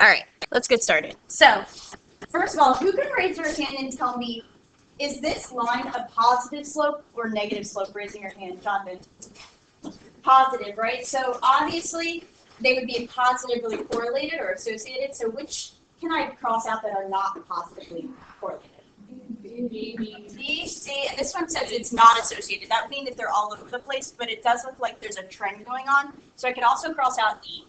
All right, let's get started. So, first of all, who can raise their hand and tell me, is this line a positive slope or negative slope? Raising your hand, Jonathan. Positive, right? So obviously, they would be positively correlated or associated. So which can I cross out that are not positively correlated? B, C, and this one says it's not associated. That would mean that they're all over the place, but it does look like there's a trend going on. So I could also cross out E.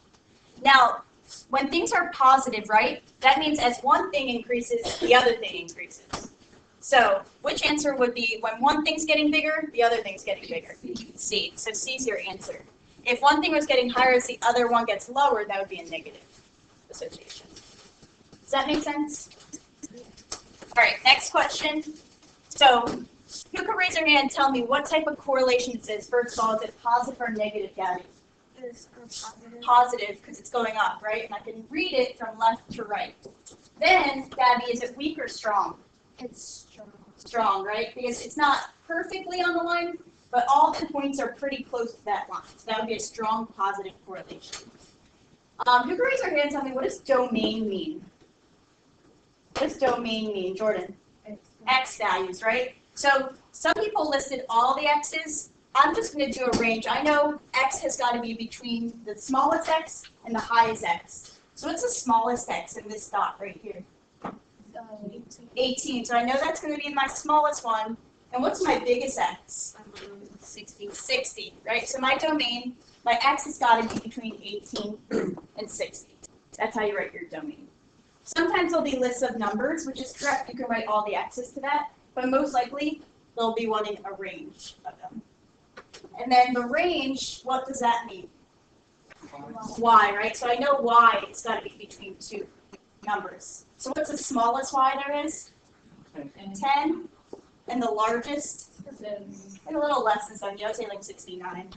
Now, when things are positive, right, that means as one thing increases, the other thing increases. So which answer would be when one thing's getting bigger, the other thing's getting bigger? C. So C is your answer. If one thing was getting higher as the other one gets lower, that would be a negative association. Does that make sense? All right, next question. So who can raise their hand and tell me what type of correlation this is? First of all, is it positive or negative, Gabby? It's positive. Positive, because it's going up, right? And I can read it from left to right. Then, Gabby, is it weak or strong? It's strong. Strong, right? Because it's not perfectly on the line, but all the points are pretty close to that line. So that would be a strong positive correlation. Who can raise their hand and tell me, what does domain mean? What does domain mean, Jordan? X values, right? So some people listed all the X's. I'm just going to do a range. I know X has got to be between the smallest X and the highest X. So what's the smallest X in this dot right here? 18. So I know that's going to be my smallest one. And what's my biggest X? 60. 60, right? So my domain, my X has got to be between 18 and 60. That's how you write your domain. Sometimes there'll be lists of numbers, which is correct. You can write all the X's to that. But most likely, they'll be wanting a range of them. And then the range, what does that mean? Y, right? So I know Y, it's got to be between two numbers. So what's the smallest Y there is? 10. And the largest? And a little less than 70. I would say like 69.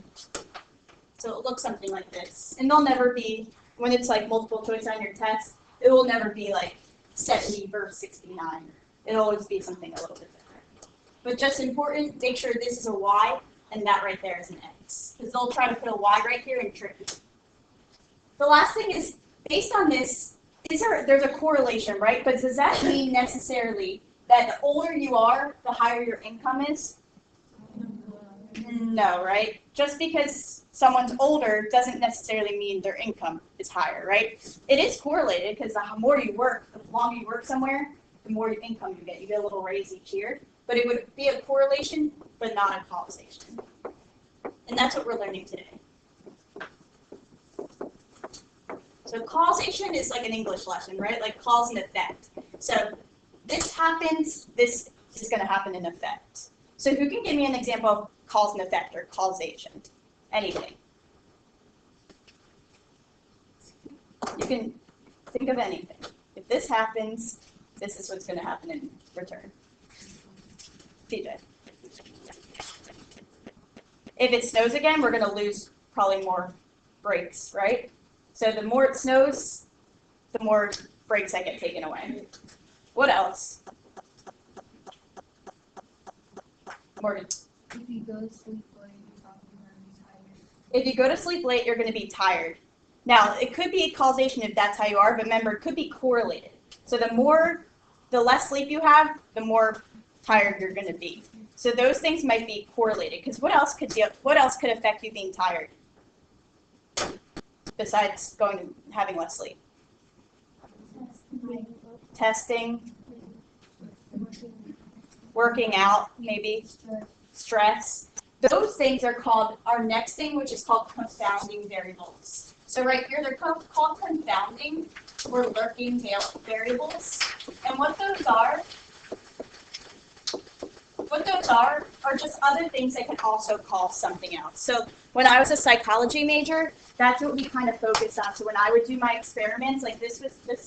So it looks something like this. And they'll never be, when it's like multiple choice on your test, it will never be like 70 versus 69. It'll always be something a little bit different. But just important, make sure this is a Y and that right there is an X. Because they'll try to put a Y right here and trick you. The last thing is, based on this, there's a correlation, right? But does that mean necessarily that the older you are, the higher your income is? No, right? Just because someone's older doesn't necessarily mean their income is higher, right? It is correlated because the more you work, the longer you work somewhere, the more income you get. You get a little raise each year. But it would be a correlation, but not a causation. And that's what we're learning today. So causation is like an English lesson, right? Like cause and effect. So this happens, this is going to happen in effect. So who can give me an example of cause and effect or causation? Anything. You can think of anything. If this happens, this is what's going to happen in return. PJ. If it snows again, we're going to lose probably more breaks, right? So the more it snows, the more breaks that get taken away. What else? Morgan. If you go to sleep late, you're probably going to be tired. If you go to sleep late, you're going to be tired. Now, it could be causation if that's how you are, but remember, it could be correlated. So the less sleep you have, the more tired you're going to be. So those things might be correlated. Because what else could affect you being tired? Besides having less sleep? Testing, working out, maybe, stress. Those things are called, our next thing, which is called confounding variables. So right here, they're called confounding or lurking variables. And what those are just other things that can also cause something else. So when I was a psychology major, that's what we kind of focused on. So when I would do my experiments, like this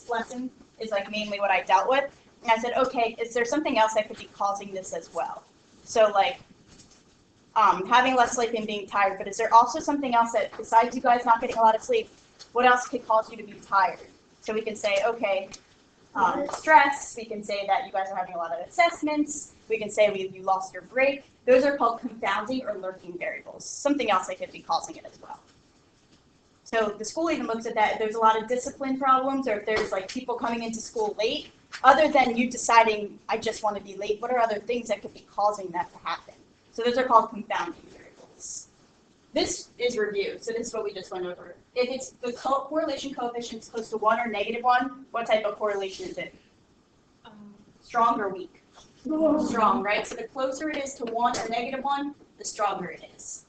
lesson is like mainly what I dealt with. And I said, okay, is there something else that could be causing this as well? So like having less sleep and being tired, but is there also something else that besides you guys not getting a lot of sleep, what else could cause you to be tired? So we can say, okay, stress, we can say that you guys are having a lot of assessments, we can say you lost your break. Those are called confounding or lurking variables. Something else that could be causing it as well. So the school even looks at that if there's a lot of discipline problems or if there's like people coming into school late, other than you deciding, I just want to be late, what are other things that could be causing that to happen? So those are called confounding variables. This is review, so this is what we just went over. If it's the correlation coefficient is close to 1 or -1, what type of correlation is it? Strong or weak? Strong, right? So the closer it is to 1 or -1, the stronger it is.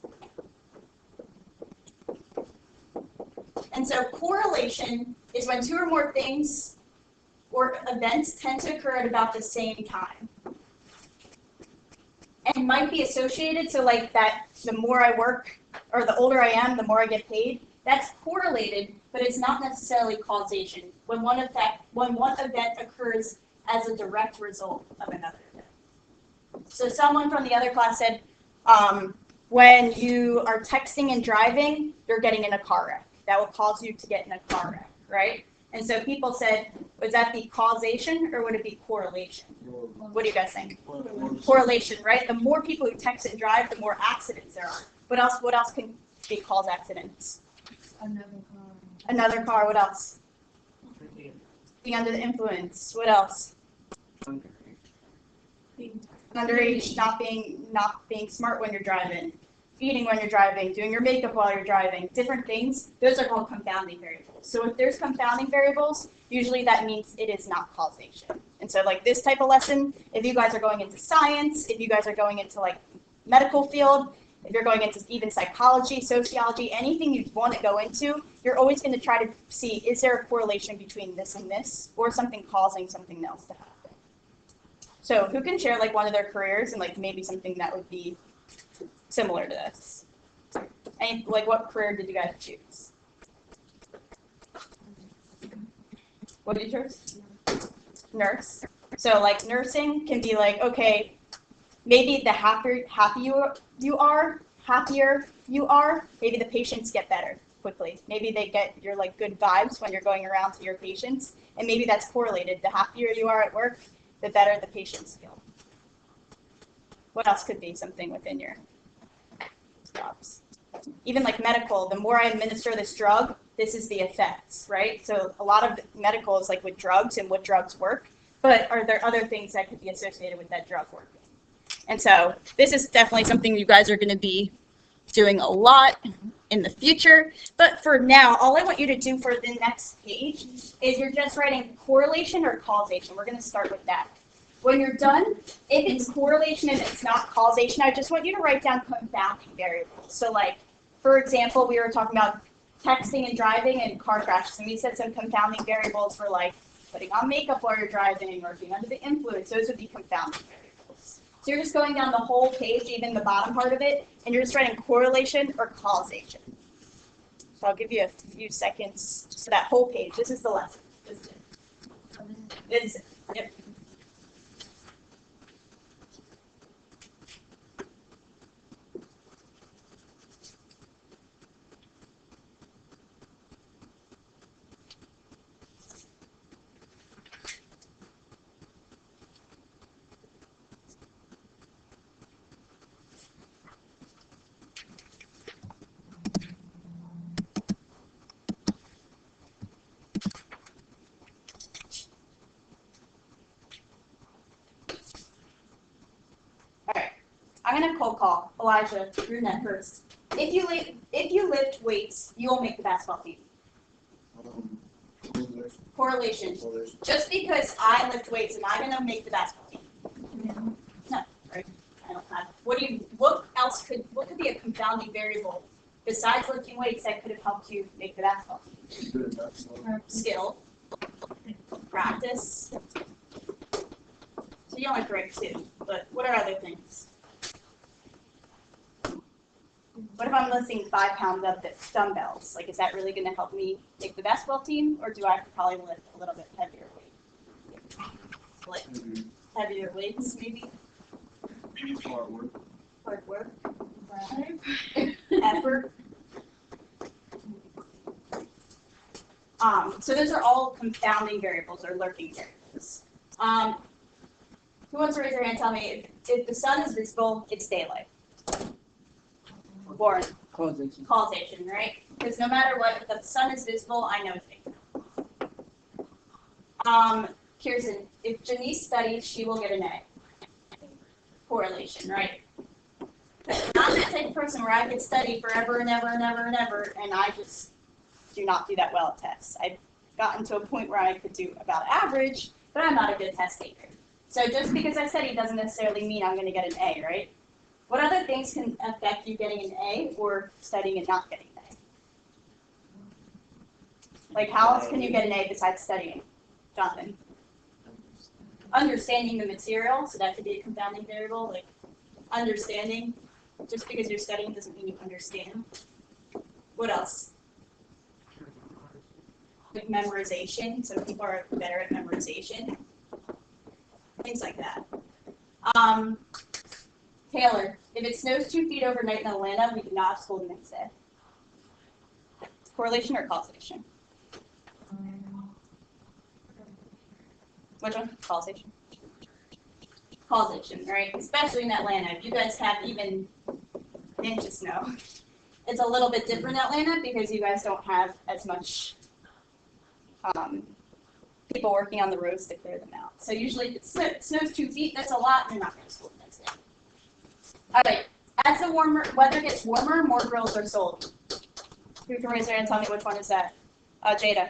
And so correlation is when two or more things or events tend to occur at about the same time. And might be associated, so like that the more I work or the older I am, the more I get paid. That's correlated, but it's not necessarily causation. When one event occurs as a direct result of another event. So someone from the other class said, when you are texting and driving, you're getting in a car wreck. That will cause you to get in a car wreck, right? And so people said, would that be causation or would it be correlation? What do you guys think? Correlation, right? The more people who text and drive, the more accidents there are. What else can cause accidents? Another car, what else? Being under the influence, what else? Underage, not being smart when you're driving, eating when you're driving, doing your makeup while you're driving, different things, those are called confounding variables. So if there's confounding variables, usually that means it is not causation. And so like this type of lesson, if you guys are going into science, if you guys are going into like medical field, if you're going into even psychology, sociology, anything you want to go into, you're always going to try to see, is there a correlation between this and this, or something causing something else to happen? So who can share like one of their careers and like maybe something that would be similar to this? And like what career did you guys choose? What did you choose? Nurse. So like nursing can be like, okay, maybe the happier you are, maybe the patients get better quickly. Maybe they get your like good vibes when you're going around to your patients, and maybe that's correlated. The happier you are at work, the better the patients feel. What else could be something within your jobs? Even like medical, the more I administer this drug, this is the effects, right? So a lot of medical is like with drugs and what drugs work, but are there other things that could be associated with that drug working? And so this is definitely something you guys are going to be doing a lot in the future. But for now, all I want you to do for the next page is you're just writing correlation or causation. We're going to start with that. When you're done, if it's correlation and it's not causation, I just want you to write down confounding variables. So like, for example, we were talking about texting and driving and car crashes, and we said some confounding variables for like putting on makeup while you're driving or being under the influence. Those would be confounding variables. So you're just going down the whole page, even the bottom part of it, and you're just writing correlation or causation. So I'll give you a few seconds for that whole page. This is the lesson. This is it. This is it. Yep. I'm gonna cold call Elijah. You're next first. If you lift weights, you will make the basketball team. Correlation. Just because I lift weights, am I gonna make the basketball team? No. Right. I don't have. What could be a confounding variable besides lifting weights that could have helped you make the basketball team? Skill. Practice. So you only correct 2, but what are other things? What if I'm lifting 5 pounds up at dumbbells? Like, is that really going to help me make the basketball team, or do I have to probably lift a little bit heavier weight? Like, heavier weights, maybe? Hard work. Hard work. Effort. So those are all confounding variables or lurking variables. Who wants to raise their hand and tell me if the sun is visible, it's daylight? Born. Causation. Causation, right? because no matter what, if the sun is visible, I know things. Kirsten, if Janice studies, she will get an A. Correlation, right? But I'm the type of person where I could study forever and ever and ever and ever, and I just do not do that well at tests. I've gotten to a point where I could do about average, but I'm not a good test taker. So just because I study doesn't necessarily mean I'm going to get an A, right? What other things can affect you getting an A or studying and not getting an A? Like how else can you get an A besides studying? Jonathan? Understanding the material, so that could be a confounding variable, like understanding. Just because you're studying doesn't mean you understand. What else? Like memorization, so people are better at memorization. Things like that. Taylor, if it snows 2 feet overnight in Atlanta, we do not have school the next day. Correlation or causation? Which one? Causation. Causation, right? Especially in Atlanta. If you guys have even an inch of snow, it's a little bit different in Atlanta because you guys don't have as much people working on the roads to clear them out. So usually if it snows 2 feet, that's a lot, and you're not going to school the next day. All right. As the weather gets warmer, more grills are sold. Who can raise their hand and tell me which one is that? Jada.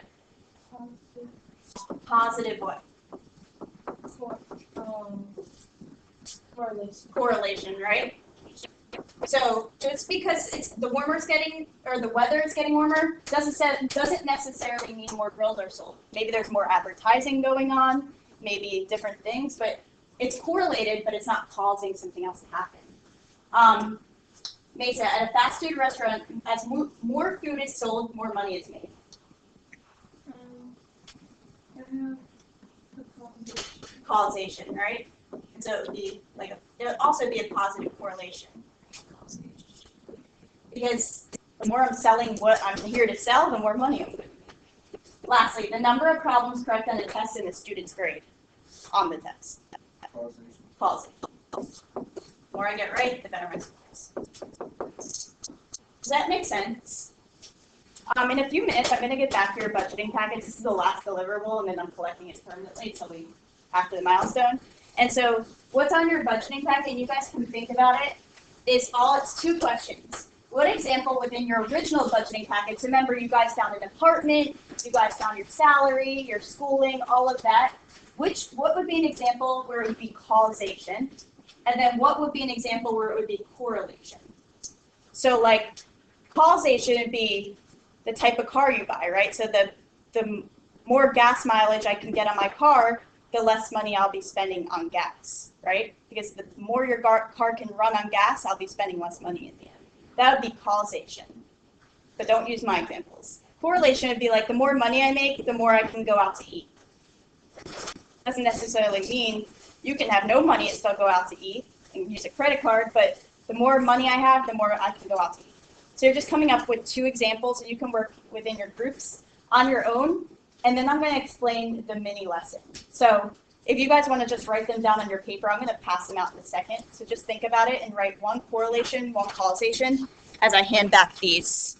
Positive what? Correlation, right? So just because it's the weather is getting warmer doesn't necessarily mean more grills are sold. Maybe there's more advertising going on, maybe different things, but it's correlated, but it's not causing something else to happen. Mesa, at a fast food restaurant, as more food is sold, more money is made. Causation, right? And so it would be it would also be a positive correlation. Because the more I'm selling what I'm here to sell, the more money I'm going to make. Lastly, the number of problems correct on a test and the student's grade on the test. Causation. The more I get right, the better my scores. Does that make sense? In a few minutes, I'm going to get back to your budgeting package. This is the last deliverable, and then I'm collecting it permanently until after the milestone. And so what's on your budgeting packet, and you guys can think about it, it's 2 questions. What example within your original budgeting package, remember you guys found an apartment, you guys found your salary, your schooling, all of that. What would be an example where it would be causation? And then what would be an example where it would be correlation? So like causation would be the type of car you buy, right? So the more gas mileage I can get on my car, the less money I'll be spending on gas, right? Because the more your car can run on gas, I'll be spending less money in the end. That would be causation. But don't use my examples. Correlation would be like the more money I make, the more I can go out to eat. Doesn't necessarily mean you can have no money and still go out to eat and use a credit card, but the more money I have, the more I can go out to eat. So you're just coming up with 2 examples that you can work within your groups on your own, and then I'm going to explain the mini lesson. So if you guys want to just write them down on your paper, I'm going to pass them out in a second. So just think about it and write 1 correlation, 1 causation as I hand back these